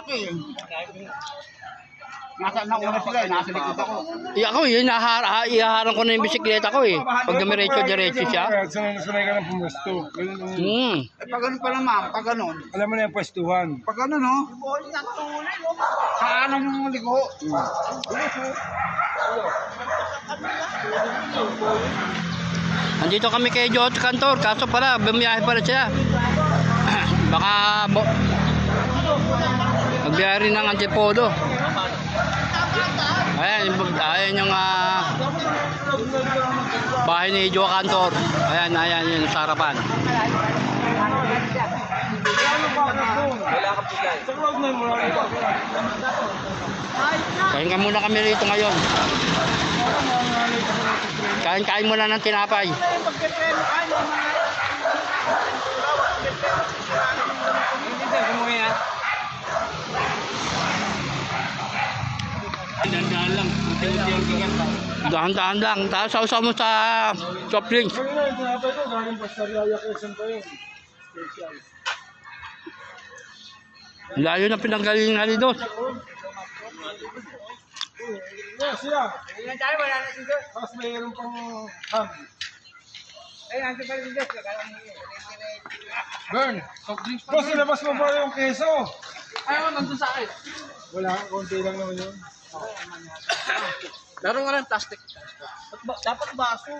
ako eh. Nasa nauna sila eh, nasa likod ako. Ako yun, ihaharang ko na yung bisikleta ko eh. Pag diretso siya. Sanay ka ng pumusto. Eh, pag ganun pala ma'am, pag ganun. Alam mo na yung pwestuhan. Pag ganun no. Kaanan yung ligo. Nandito kami kay Jot Cantor, kaso pala, bumiyahe pala siya. Baka magbiyahe rin ng Antipodo. Ayan yung bahay ni Jot Cantor. Ayan yung sa harapan. Kain muna kami rito ngayon. Kain muna ng tinapay. Dahan-dahan lang. Tapos sausaw mo sa soft drinks. Layo na pinanggaling nga ni Dos. Siya. Tapos mayroon pang ham. Burn. Soft drinks pa. Boss, ilabas mo ba yung keso? Ayaw, nandun sa akin. Wala, konti lang naman yun. Laro nga ng plastic. Dapat baso.